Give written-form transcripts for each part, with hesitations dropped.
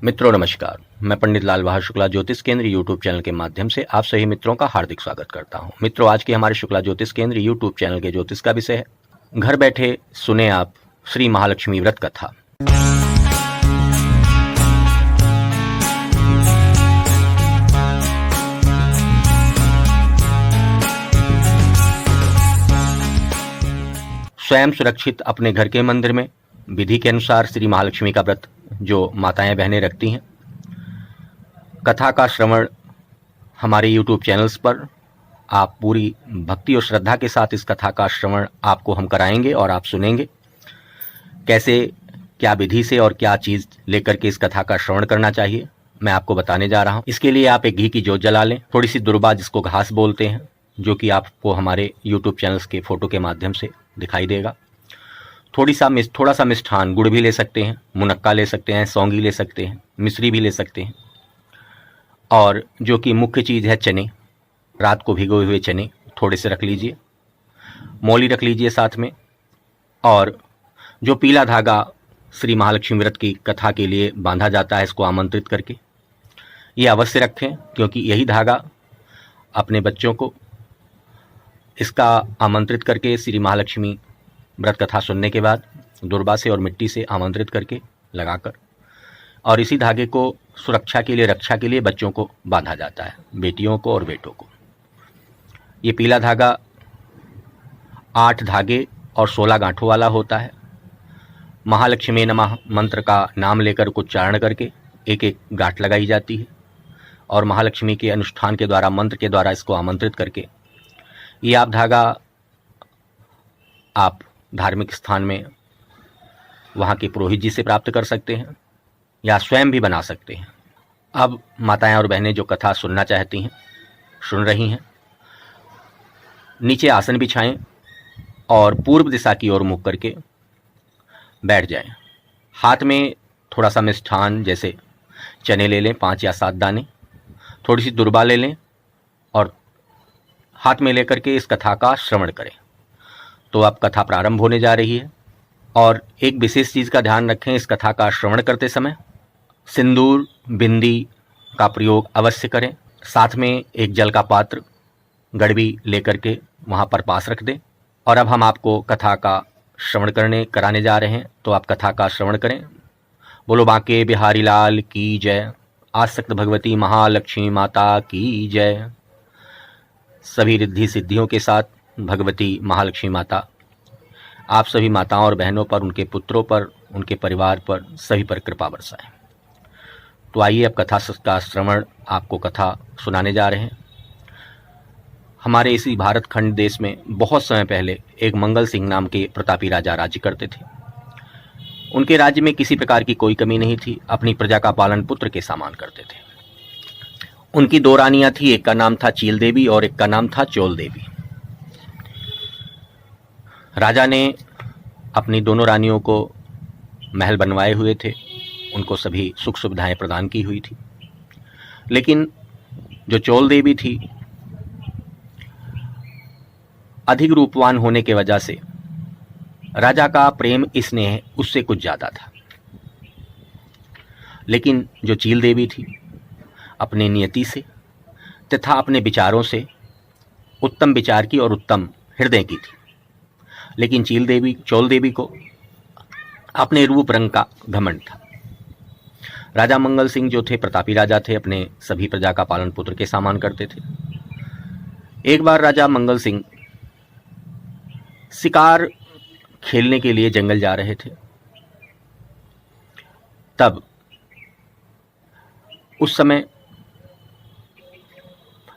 मित्रों नमस्कार। मैं पंडित लाल बहादुर शुक्ला ज्योतिष केंद्र यूट्यूब चैनल के माध्यम से आप सभी मित्रों का हार्दिक स्वागत करता हूं। मित्रों, आज के हमारे शुक्ला ज्योतिष केंद्र यूट्यूब चैनल के ज्योतिष का विषय है घर बैठे सुने आप श्री महालक्ष्मी व्रत कथा। स्वयं सुरक्षित अपने घर के मंदिर में विधि के अनुसार श्री महालक्ष्मी का व्रत जो माताएं बहनें रखती हैं, कथा का श्रवण हमारे YouTube चैनल्स पर आप पूरी भक्ति और श्रद्धा के साथ इस कथा का श्रवण आपको हम कराएंगे और आप सुनेंगे। कैसे, क्या विधि से और क्या चीज़ लेकर के इस कथा का श्रवण करना चाहिए, मैं आपको बताने जा रहा हूं। इसके लिए आप एक घी की जोत जला लें, थोड़ी सी दुर्बा जिसको घास बोलते हैं, जो कि आपको हमारे YouTube चैनल्स के फोटो के माध्यम से दिखाई देगा। थोड़ा सा मिष्ठान, गुड़ भी ले सकते हैं, मुनक्का ले सकते हैं, सौंगी ले सकते हैं, मिश्री भी ले सकते हैं, और जो कि मुख्य चीज़ है चने, रात को भिगोए हुए चने थोड़े से रख लीजिए, मौली रख लीजिए साथ में, और जो पीला धागा श्री महालक्ष्मी व्रत की कथा के लिए बांधा जाता है इसको आमंत्रित करके ये अवश्य रखें, क्योंकि यही धागा अपने बच्चों को इसका आमंत्रित करके श्री महालक्ष्मी व्रत कथा सुनने के बाद दुर्बा से और मिट्टी से आमंत्रित करके लगाकर, और इसी धागे को सुरक्षा के लिए, रक्षा के लिए बच्चों को बांधा जाता है, बेटियों को और बेटों को। ये पीला धागा 8 धागे और 16 गांठों वाला होता है। महालक्ष्मी नमः मंत्र का नाम लेकर उच्चारण करके एक एक गांठ लगाई जाती है, और महालक्ष्मी के अनुष्ठान के द्वारा, मंत्र के द्वारा इसको आमंत्रित करके ये आप धागा आप धार्मिक स्थान में वहाँ के पुरोहित जी से प्राप्त कर सकते हैं या स्वयं भी बना सकते हैं। अब माताएं और बहनें जो कथा सुनना चाहती हैं, सुन रही हैं, नीचे आसन बिछाएं और पूर्व दिशा की ओर मुख करके बैठ जाएं। हाथ में थोड़ा सा मिष्ठान जैसे चने ले लें, 5 या 7 दाने, थोड़ी सी दुर्बा ले लें और हाथ में लेकर के इस कथा का श्रवण करें। तो अब कथा प्रारंभ होने जा रही है, और एक विशेष चीज़ का ध्यान रखें, इस कथा का श्रवण करते समय सिंदूर, बिंदी का प्रयोग अवश्य करें। साथ में एक जल का पात्र, गड़बी लेकर के वहाँ पर पास रख दें। और अब हम आपको कथा का श्रवण कराने जा रहे हैं, तो आप कथा का श्रवण करें। बोलो बांके बिहारी लाल की जय, आसक्त भगवती महालक्ष्मी माता की जय। सभी रिद्धि सिद्धियों के साथ भगवती महालक्ष्मी माता आप सभी माताओं और बहनों पर, उनके पुत्रों पर, उनके परिवार पर, सभी पर कृपा बरसाएं। तो आइए अब कथा का श्रवण आपको कथा सुनाने जा रहे हैं। हमारे इसी भारत खंड देश में बहुत समय पहले एक मंगल सिंह नाम के प्रतापी राजा राज्य करते थे। उनके राज्य में किसी प्रकार की कोई कमी नहीं थी, अपनी प्रजा का पालन पुत्र के समान करते थे। उनकी 2 रानियां थी, एक का नाम था चील देवी और एक का नाम था चोल देवी। राजा ने अपनी दोनों रानियों को महल बनवाए हुए थे, उनको सभी सुख सुविधाएं प्रदान की हुई थी। लेकिन जो चोल देवी थी, अधिक रूपवान होने के वजह से राजा का प्रेम, स्नेह उससे कुछ ज़्यादा था। लेकिन जो चील देवी थी, अपने नियति से तथा अपने विचारों से उत्तम विचार की और उत्तम हृदय की थी। लेकिन चोल देवी को अपने रूप रंग का घमंड था। राजा मंगल सिंह जो थे, प्रतापी राजा थे, अपने सभी प्रजा का पालन पुत्र के समान करते थे। एक बार राजा मंगल सिंह शिकार खेलने के लिए जंगल जा रहे थे। तब उस समय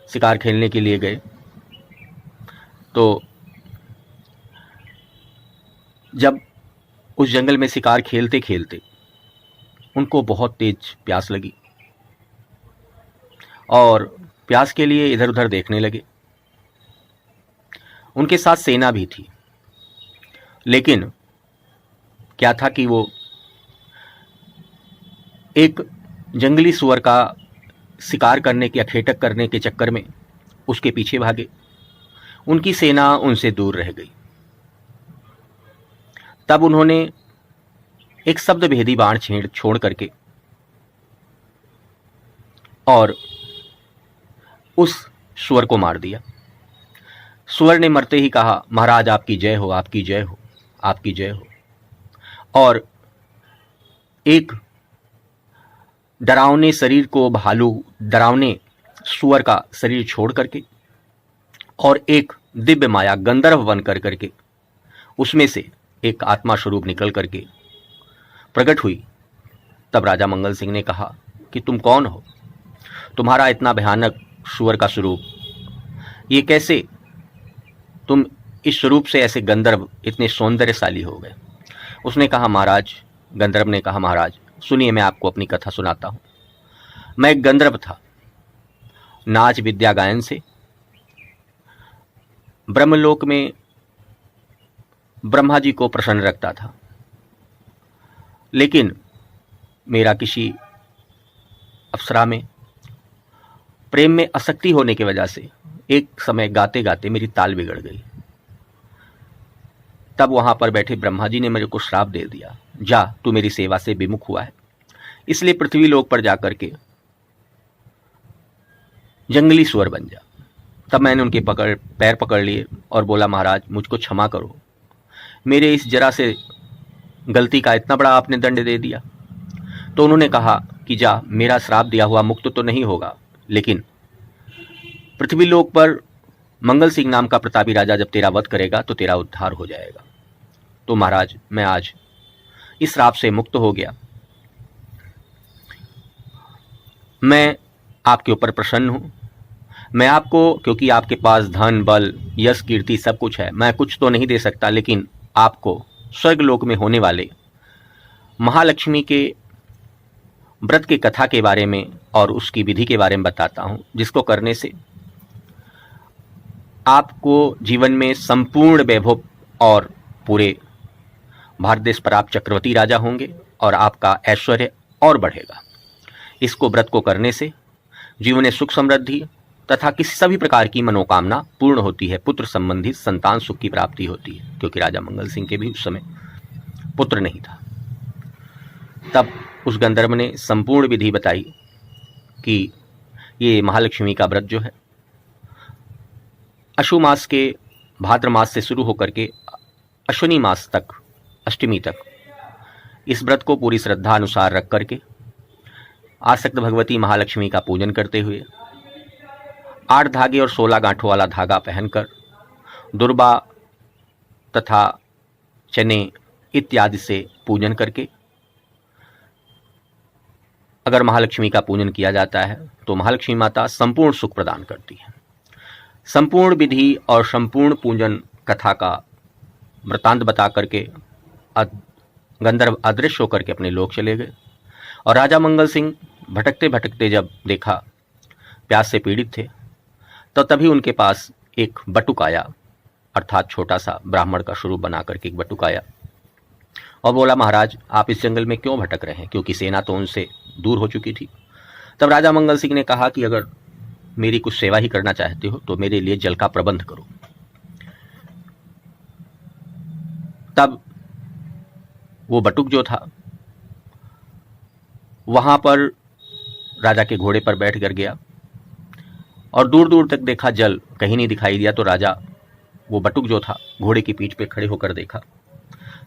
शिकार खेलने के लिए गए, तो जब उस जंगल में शिकार खेलते खेलते उनको बहुत तेज प्यास लगी, और प्यास के लिए इधर उधर देखने लगे। उनके साथ सेना भी थी, लेकिन क्या था कि वो एक जंगली सुअर का शिकार करने के या खेटक करने के चक्कर में उसके पीछे भागे। उनकी सेना उनसे दूर रह गई। तब उन्होंने एक शब्द भेदी बाण छोड़ करके और उस सुअर को मार दिया। सुअर ने मरते ही कहा, महाराज आपकी जय हो, आपकी जय हो, आपकी जय हो। और एक डरावने शरीर को डरावने सुअर का शरीर छोड़ करके और एक दिव्य माया गंधर्व बन करके उसमें से एक आत्मा स्वरूप निकल करके प्रकट हुई। तब राजा मंगल सिंह ने कहा कि तुम कौन हो? तुम्हारा इतना भयानक सुअर का स्वरूप, ये कैसे तुम इस स्वरूप से ऐसे गंधर्व इतने सौंदर्यशाली हो गए? उसने कहा, महाराज, गंधर्व ने कहा, महाराज सुनिए, मैं आपको अपनी कथा सुनाता हूँ। मैं एक गंधर्व था, नाच विद्या गायन से ब्रह्मलोक में ब्रह्मा जी को प्रसन्न रखता था, लेकिन मेरा किसी अप्सरा में प्रेम में आसक्ति होने की वजह से एक समय गाते गाते मेरी ताल बिगड़ गई। तब वहां पर बैठे ब्रह्मा जी ने मेरे को श्राप दे दिया, जा तू मेरी सेवा से विमुख हुआ है, इसलिए पृथ्वी लोक पर जाकर के जंगली सुअर बन जा। तब मैंने उनके पैर पकड़ लिए और बोला, महाराज मुझको क्षमा करो, मेरे इस जरा से गलती का इतना बड़ा आपने दंड दे दिया। तो उन्होंने कहा कि जा, मेरा श्राप दिया हुआ मुक्त तो नहीं होगा, लेकिन पृथ्वी लोक पर मंगल सिंह नाम का प्रतापी राजा जब तेरा वध करेगा तो तेरा उद्धार हो जाएगा। तो महाराज मैं आज इस श्राप से मुक्त हो गया, मैं आपके ऊपर प्रसन्न हूं। मैं आपको, क्योंकि आपके पास धन बल यश कीर्ति सब कुछ है, मैं कुछ तो नहीं दे सकता, लेकिन आपको स्वर्गलोक में होने वाले महालक्ष्मी के व्रत की कथा के बारे में और उसकी विधि के बारे में बताता हूं, जिसको करने से आपको जीवन में संपूर्ण वैभव और पूरे भारत देश पर आप चक्रवर्ती राजा होंगे और आपका ऐश्वर्य और बढ़ेगा। इसको व्रत को करने से जीवन में सुख समृद्धि तथा किसी सभी प्रकार की मनोकामना पूर्ण होती है, पुत्र संबंधी संतान सुख की प्राप्ति होती है, क्योंकि राजा मंगल सिंह के भी उस समय पुत्र नहीं था। तब उस गंधर्व ने संपूर्ण विधि बताई कि ये महालक्ष्मी का व्रत जो है अशु मास के भाद्र मास से शुरू होकर के अश्विनी मास तक, अष्टमी तक, इस व्रत को पूरी श्रद्धा अनुसार रख करके आसक्त भगवती महालक्ष्मी का पूजन करते हुए 8 धागे और 16 गांठों वाला धागा पहनकर दुर्बा तथा चने इत्यादि से पूजन करके अगर महालक्ष्मी का पूजन किया जाता है तो महालक्ष्मी माता संपूर्ण सुख प्रदान करती है। संपूर्ण विधि और संपूर्ण पूजन कथा का वृतांत बता करके गंधर्व अदृश्य होकर के अपने लोक चले गए। और राजा मंगल सिंह भटकते भटकते जब देखा प्यास से पीड़ित थे, तो तभी उनके पास एक बटुक आया, अर्थात छोटा सा ब्राह्मण का स्वरूप बना करके एक बटुक आया और बोला, महाराज आप इस जंगल में क्यों भटक रहे हैं, क्योंकि सेना तो उनसे दूर हो चुकी थी। तब राजा मंगल सिंह ने कहा कि अगर मेरी कुछ सेवा ही करना चाहते हो तो मेरे लिए जल का प्रबंध करो। तब वो बटुक जो था वहां पर राजा के घोड़े पर बैठ कर गया और दूर दूर तक देखा, जल कहीं नहीं दिखाई दिया। तो राजा वो बटुक जो था घोड़े की पीठ पे खड़े होकर देखा,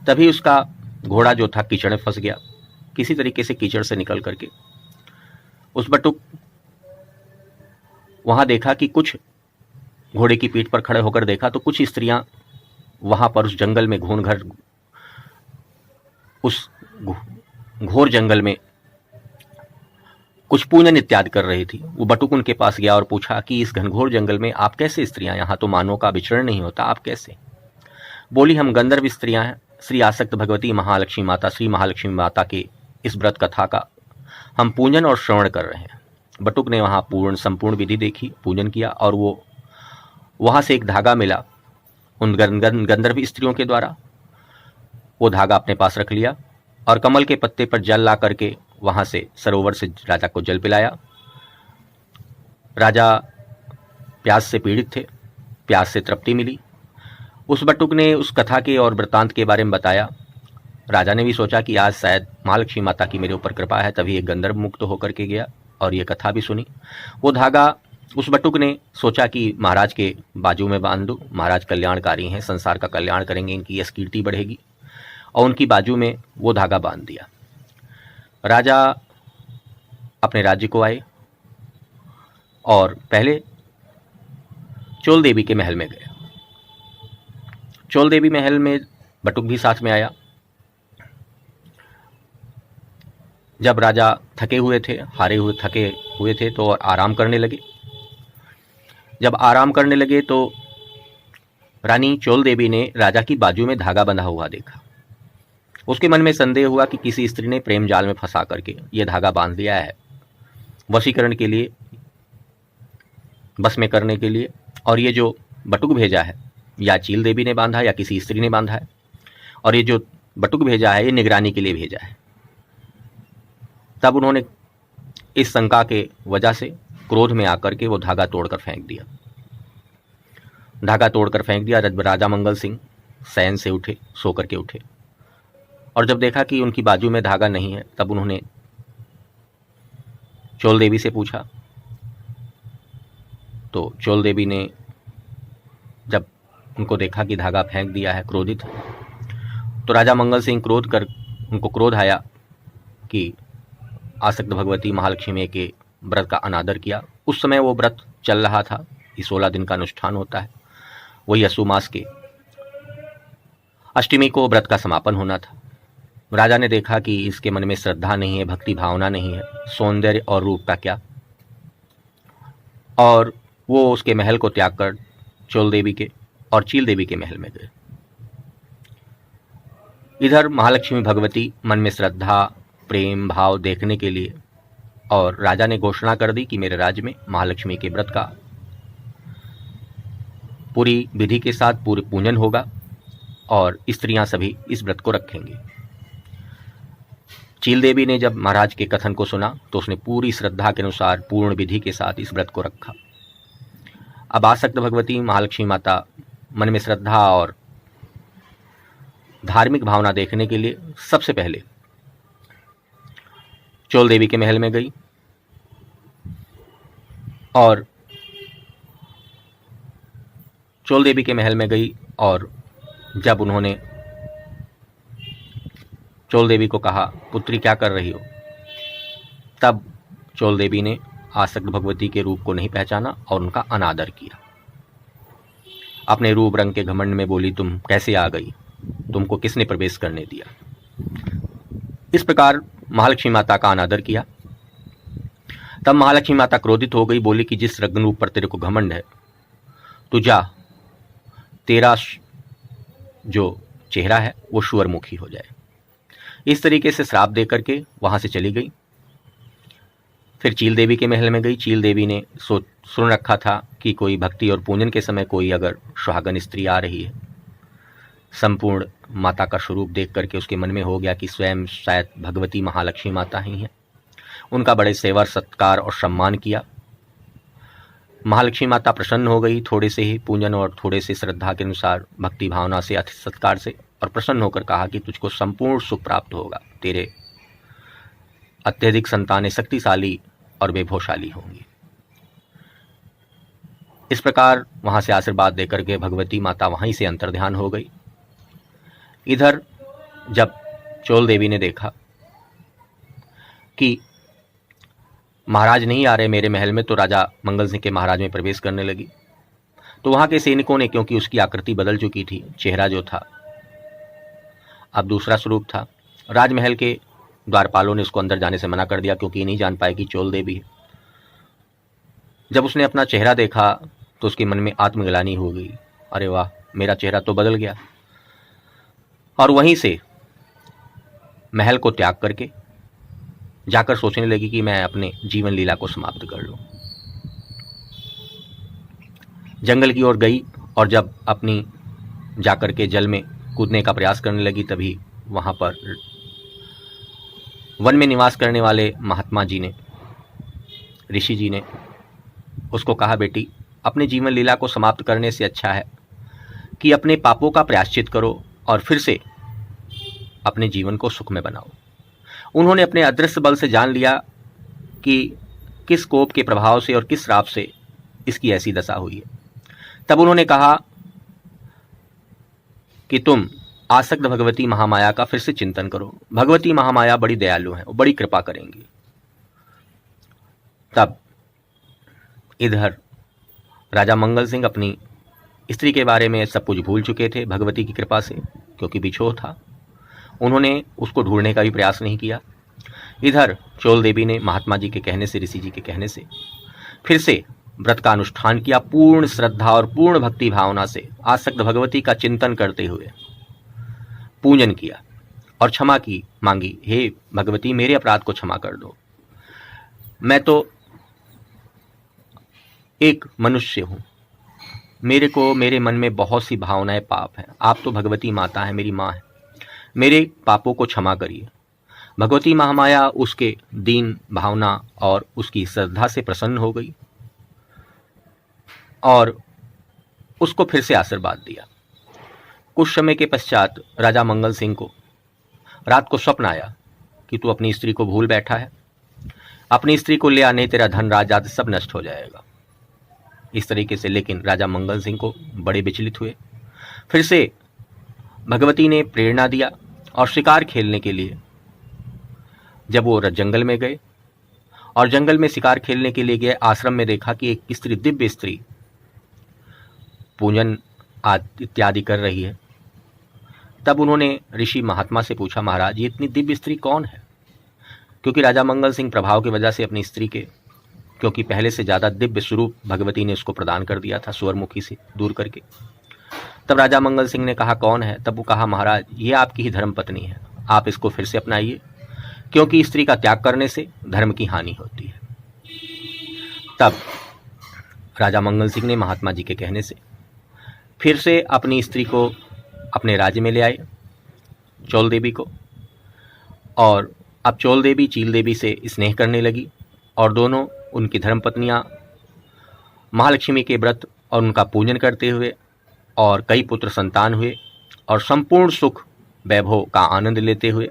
तभी उसका घोड़ा जो था कीचड़ में फंस गया। किसी तरीके से कीचड़ से निकल करके उस बटुक वहां देखा कि कुछ, घोड़े की पीठ पर खड़े होकर देखा तो कुछ स्त्रियां वहां पर उस जंगल में उस घोर जंगल में कुछ पूजन इत्यादि कर रही थी। वो बटुक उनके पास गया और पूछा कि इस घनघोर जंगल में आप कैसे स्त्रियां, यहाँ तो मानव का विचरण नहीं होता, आप कैसे? बोली, हम गंधर्व स्त्रियां हैं, श्री आसक्त भगवती महालक्ष्मी माता, श्री महालक्ष्मी माता के इस व्रत कथा का हम पूजन और श्रवण कर रहे हैं। बटुक ने वहाँ संपूर्ण विधि देखी, पूजन किया और वो वहाँ से एक धागा मिला उन गंधर्व स्त्रियों के द्वारा। वो धागा अपने पास रख लिया और कमल के पत्ते पर जल ला करके वहाँ से सरोवर से राजा को जल पिलाया। राजा प्यास से पीड़ित थे, प्यास से तृप्ति मिली। उस बटुक ने उस कथा के और वृत्तांत के बारे में बताया। राजा ने भी सोचा कि आज शायद महालक्ष्मी माता की मेरे ऊपर कृपा है, तभी एक गंधर्व मुक्त होकर के गया। और ये कथा भी सुनी। वो धागा उस बटुक ने सोचा कि महाराज के बाजू में बांध दूं, महाराज कल्याणकारी हैं, संसार का कल्याण करेंगे, इनकी यश कीर्ति बढ़ेगी, और उनकी बाजू में वो धागा बांध दिया। राजा अपने राज्य को आए और पहले चोल देवी के महल में गए। चोल देवी महल में बटुक भी साथ में आया। जब राजा थके हुए थे, थके हुए थे तो आराम करने लगे। जब आराम करने लगे तो रानी चोल देवी ने राजा की बाजू में धागा बंधा हुआ देखा। उसके मन में संदेह हुआ कि किसी स्त्री ने प्रेम जाल में फंसा करके यह धागा बांध दिया है, वशीकरण के लिए, बस में करने के लिए, और ये जो बटुक भेजा है या चील देवी ने बांधा या किसी स्त्री ने बांधा है, और ये जो बटुक भेजा है ये निगरानी के लिए भेजा है। तब उन्होंने इस शंका के वजह से क्रोध में आकर के वो धागा तोड़कर फेंक दिया। धागा तोड़कर फेंक दिया। राजा मंगल सिंह शयन से उठे, सो करके उठे, और जब देखा कि उनकी बाजू में धागा नहीं है, तब उन्होंने चोल देवी से पूछा। तो चोल देवी ने जब उनको देखा कि धागा फेंक दिया है, क्रोधित, तो राजा मंगल सिंह उनको क्रोध आया कि आसक्त भगवती महालक्ष्मी के व्रत का अनादर किया। उस समय वो व्रत चल रहा था, ये 16 दिन का अनुष्ठान होता है, वही असु मास के अष्टमी को व्रत का समापन होना था। राजा ने देखा कि इसके मन में श्रद्धा नहीं है, भक्ति भावना नहीं है, सौंदर्य और रूप का क्या, और वो उसके महल को त्याग कर चोल देवी के और चील देवी के महल में गए। इधर महालक्ष्मी भगवती मन में श्रद्धा प्रेम भाव देखने के लिए, और राजा ने घोषणा कर दी कि मेरे राज्य में महालक्ष्मी के व्रत का पूरी विधि के साथ पूरे पूजन होगा और स्त्रियां सभी इस व्रत को रखेंगी। चील देवी ने जब महाराज के कथन को सुना तो उसने पूरी श्रद्धा के अनुसार पूर्ण विधि के साथ इस व्रत को रखा। अब आसक्त भगवती महालक्ष्मी माता मन में श्रद्धा और धार्मिक भावना देखने के लिए सबसे पहले चोल देवी के महल में गई, और चोल देवी के महल में गई, और जब उन्होंने चोल देवी को कहा, पुत्री क्या कर रही हो, तब चोल देवी ने आसक्त भगवती के रूप को नहीं पहचाना और उनका अनादर किया। अपने रूप रंग के घमंड में बोली, तुम कैसे आ गई, तुमको किसने प्रवेश करने दिया। इस प्रकार महालक्ष्मी माता का अनादर किया। तब महालक्ष्मी माता क्रोधित हो गई, बोली कि जिस रंग रूप पर तेरे को घमंड है, तू जा, तेरा जो चेहरा है वो शुअरमुखी हो जाए। इस तरीके से श्राप दे करके वहां से चली गई। फिर चील देवी के महल में गई। चील देवी ने सुन रखा था कि कोई भक्ति और पूजन के समय कोई अगर सुहागन स्त्री आ रही है, संपूर्ण माता का स्वरूप देख करके उसके मन में हो गया कि स्वयं शायद भगवती महालक्ष्मी माता ही हैं। उनका बड़े सेवा सत्कार और सम्मान किया। महालक्ष्मी माता प्रसन्न हो गई, थोड़े से ही पूजन और थोड़े से श्रद्धा के अनुसार भक्ति भावना से अतिथि सत्कार से, और प्रसन्न होकर कहा कि तुझको संपूर्ण सुख प्राप्त होगा, तेरे अत्यधिक संतानें शक्तिशाली और वैभवशाली होंगी। इस प्रकार वहां से आशीर्वाद देकर के भगवती माता वहीं से अंतर्ध्यान हो गई। इधर जब चोल देवी ने देखा कि महाराज नहीं आ रहे मेरे महल में, तो राजा मंगल सिंह के महाराज में प्रवेश करने लगी। तो वहां के सैनिकों ने, क्योंकि उसकी आकृति बदल चुकी थी, चेहरा जो था अब दूसरा स्वरूप था, राजमहल के द्वारपालों ने उसको अंदर जाने से मना कर दिया, क्योंकि नहीं जान पाए कि चोल देवी है। जब उसने अपना चेहरा देखा तो उसके मन में आत्मग्लानि हो गई, अरे वाह, मेरा चेहरा तो बदल गया। और वहीं से महल को त्याग करके जाकर सोचने लगी कि मैं अपने जीवन लीला को समाप्त कर लूं। जंगल की ओर गई, और जब अपनी जाकर के जल में कूदने का प्रयास करने लगी, तभी वहां पर वन में निवास करने वाले महात्मा जी ने, ऋषि जी ने उसको कहा, बेटी, अपने जीवन लीला को समाप्त करने से अच्छा है कि अपने पापों का प्रायश्चित करो और फिर से अपने जीवन को सुख में बनाओ। उन्होंने अपने अदृश्य बल से जान लिया कि किस कोप के प्रभाव से और किस श्राप से इसकी ऐसी दशा हुई है। तब उन्होंने कहा कि तुम आसक्त भगवती महामाया का फिर से चिंतन करो। भगवती महामाया बड़ी दयालु हैं और बड़ी कृपा करेंगी। तब इधर राजा मंगल सिंह अपनी स्त्री के बारे में सब कुछ भूल चुके थे भगवती की कृपा से, क्योंकि बिछोह था। उन्होंने उसको ढूंढने का भी प्रयास नहीं किया। इधर चोल देवी ने महात्मा जी के कहने से, ऋषि जी के कहने से फिर से व्रत का अनुष्ठान किया। पूर्ण श्रद्धा और पूर्ण भक्ति भावना से आसक्त भगवती का चिंतन करते हुए पूजन किया और क्षमा की मांगी। हे भगवती, मेरे अपराध को क्षमा कर दो। मैं तो एक मनुष्य हूँ, मेरे मन में बहुत सी भावनाएं पाप हैं। आप तो भगवती माता हैं, मेरी माँ है, मेरे पापों को क्षमा करिए। भगवती महामाया उसके दीन भावना और उसकी श्रद्धा से प्रसन्न हो गई और उसको फिर से आशीर्वाद दिया। कुछ समय के पश्चात राजा मंगल सिंह को रात को स्वप्न आया कि तू अपनी स्त्री को भूल बैठा है, अपनी स्त्री को ले आने तेरा धन राज सब नष्ट हो जाएगा, इस तरीके से। लेकिन राजा मंगल सिंह को बड़े विचलित हुए। फिर से भगवती ने प्रेरणा दिया और शिकार खेलने के लिए जब वो जंगल में गए और जंगल में शिकार खेलने के लिए गए, आश्रम में देखा कि एक स्त्री, दिव्य स्त्री, पूजन इत्यादि कर रही है। तब उन्होंने ऋषि महात्मा से पूछा, महाराज ये इतनी दिव्य स्त्री कौन है? क्योंकि राजा मंगल सिंह प्रभाव की वजह से अपनी स्त्री के, क्योंकि पहले से ज़्यादा दिव्य स्वरूप भगवती ने उसको प्रदान कर दिया था स्वरमुखी से दूर करके। तब राजा मंगल सिंह ने कहा कौन है? तब वो कहा, महाराज ये आपकी ही धर्म पत्नी है, आप इसको फिर से अपनाइए, क्योंकि स्त्री का त्याग करने से धर्म की हानि होती है। तब राजा मंगल सिंह ने महात्मा जी के कहने से फिर से अपनी स्त्री को अपने राज्य में ले आए, चोल देवी को, और अब चोल देवी चील देवी से स्नेह करने लगी और दोनों उनकी धर्मपत्नियां महालक्ष्मी के व्रत और उनका पूजन करते हुए और कई पुत्र संतान हुए और संपूर्ण सुख वैभव का आनंद लेते हुए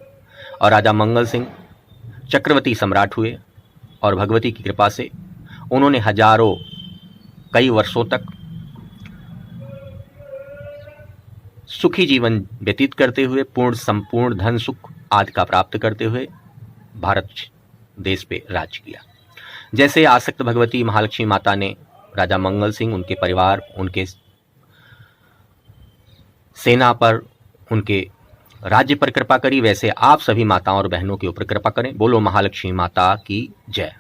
और राजा मंगल सिंह चक्रवर्ती सम्राट हुए और भगवती की कृपा से उन्होंने कई वर्षों तक सुखी जीवन व्यतीत करते हुए संपूर्ण धन सुख आदि का प्राप्त करते हुए भारत देश पे राज किया। जैसे आसक्त भगवती महालक्ष्मी माता ने राजा मंगल सिंह, उनके परिवार, उनके सेना पर, उनके राज्य पर कृपा करी, वैसे आप सभी माताओं और बहनों के ऊपर कृपा करें। बोलो महालक्ष्मी माता की जय।